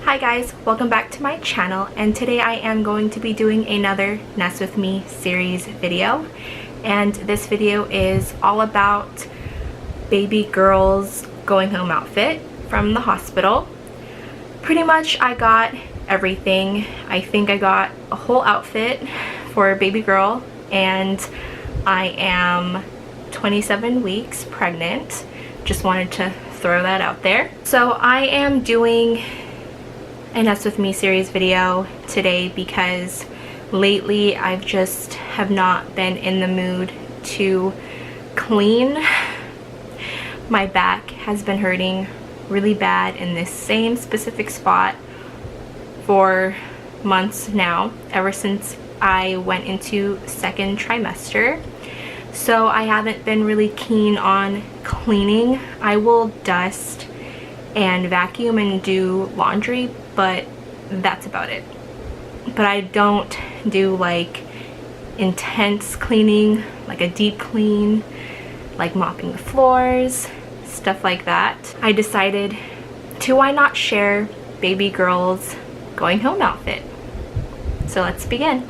Hi guys, welcome back to my channel, and today I am going to be doing another Nest With Me series video. And this video is all about baby girl's going home outfit from the hospital. Pretty much I got everything. I think I got a whole outfit for baby girl, and I am 27 weeks pregnant. Just wanted to throw that out there. So I am doing a Nest With Me series video today because lately I've just have not been in the mood to clean. My back has been hurting really bad in this same specific spot for months now, ever since I went into second trimester. So I haven't been really keen on cleaning. I will dust and vacuum and do laundry, but that's about it. But I don't do like intense cleaning, like a deep clean, like mopping the floors, stuff like that. I decided to why not share baby girl's going home outfit. So let's begin.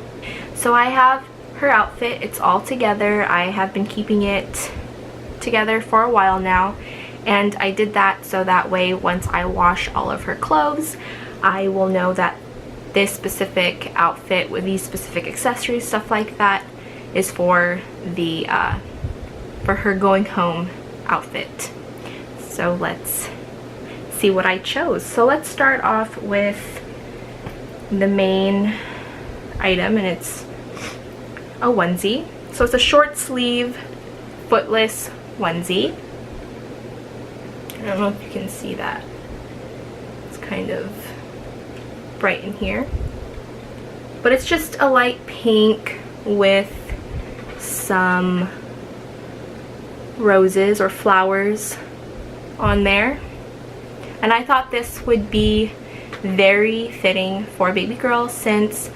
So I have her outfit. It's all together. I have been keeping it together for a while now, and I did that so that way once I wash all of her clothes, I will know that this specific outfit with these specific accessories, stuff like that, is for the for her going home outfit. So let's see what I chose. So let's start off with the main item, and it's a onesie. So it's a short sleeve footless onesie. I don't know if you can see that. It's kind of bright in here. But it's just a light pink with some roses or flowers on there. And I thought this would be very fitting for baby girl since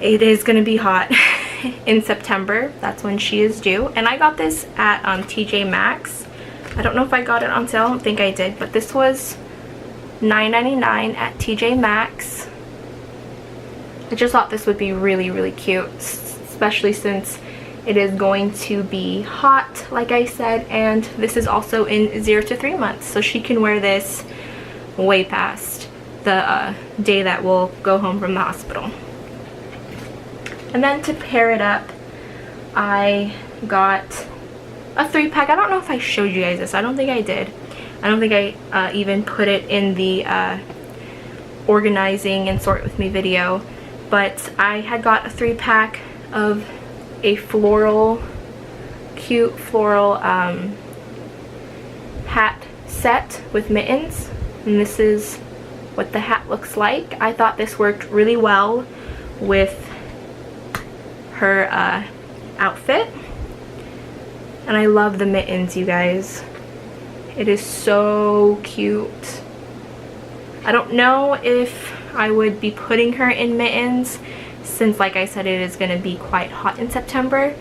it is going to be hot in September. That's when she is due. And I got this at TJ Maxx. I don't know if I got it on sale. I don't think I did. But this was $9.99 at TJ Maxx. I just thought this would be really cute, especially since it is going to be hot, like I said, and this is also in 0 to 3 months. So she can wear this way past the day that we'll go home from the hospital. And then to pair it up, I got a 3-pack. I don't know if I showed you guys this. I don't think I did. I don't think I even put it in the organizing and sort with me video. But I had got a 3-pack of a cute floral hat set with mittens. And this is what the hat looks like. I thought this worked really well with her outfit, and I love the mittens, you guys. It is so cute. I don't know if I would be putting her in mittens since, like I said, it is going to be quite hot in September,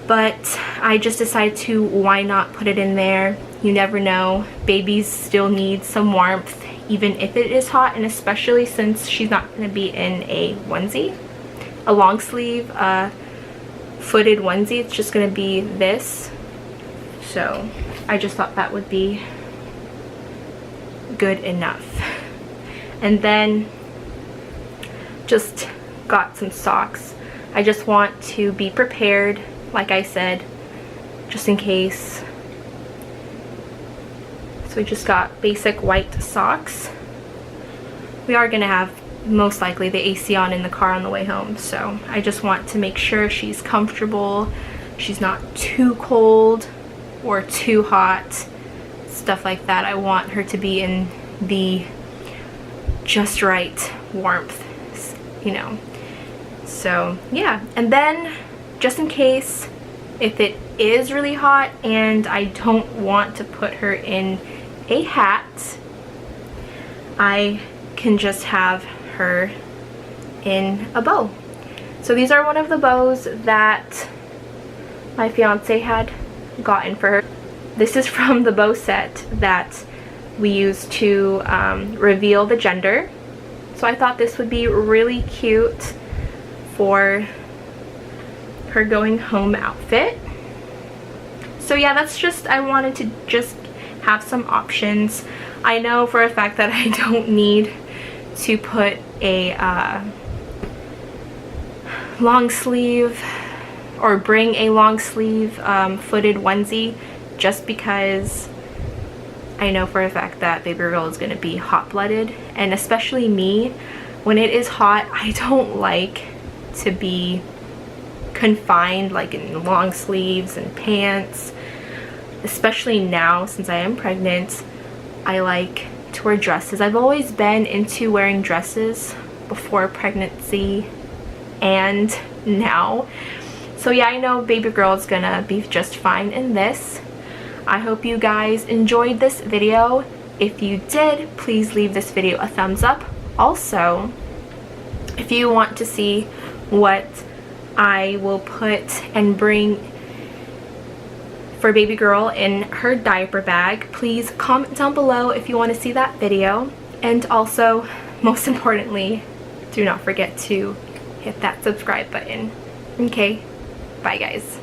but I just decided to why not put it in there. You never know, babies still need some warmth even if it is hot, and especially since she's not going to be in a onesie, a long sleeve footed onesie. It's just going to be this. So I just thought that would be good enough. And then just got some socks. I just want to be prepared, like I said, just in case. So we just got basic white socks. We are going to have most likely the AC on in the car on the way home, so I just want to make sure she's comfortable, she's not too cold or too hot, stuff like that. I want her to be in the just right warmth, you know. So yeah, and then just in case if it is really hot and I don't want to put her in a hat, I can just have her in a bow. So these are one of the bows that my fiance had gotten for her. This is from the bow set that we use to reveal the gender. So I thought this would be really cute for her going home outfit. So yeah, that's just, I wanted to just have some options. I know for a fact that I don't need to put a long sleeve or bring a long sleeve footed onesie, just because I know for a fact that baby girl is going to be hot-blooded, and especially me, when it is hot, I don't like to be confined like in long sleeves and pants. Especially now, since I am pregnant, I like to wear dresses. I've always been into wearing dresses before pregnancy and now. So yeah, I know baby girl is gonna be just fine in this. I hope you guys enjoyed this video. If you did, please leave this video a thumbs up. Also, if you want to see what I will put and bring for baby girl in her diaper bag, please comment down below if you want to see that video. And also, most importantly, do not forget to hit that subscribe button. Okay, bye guys.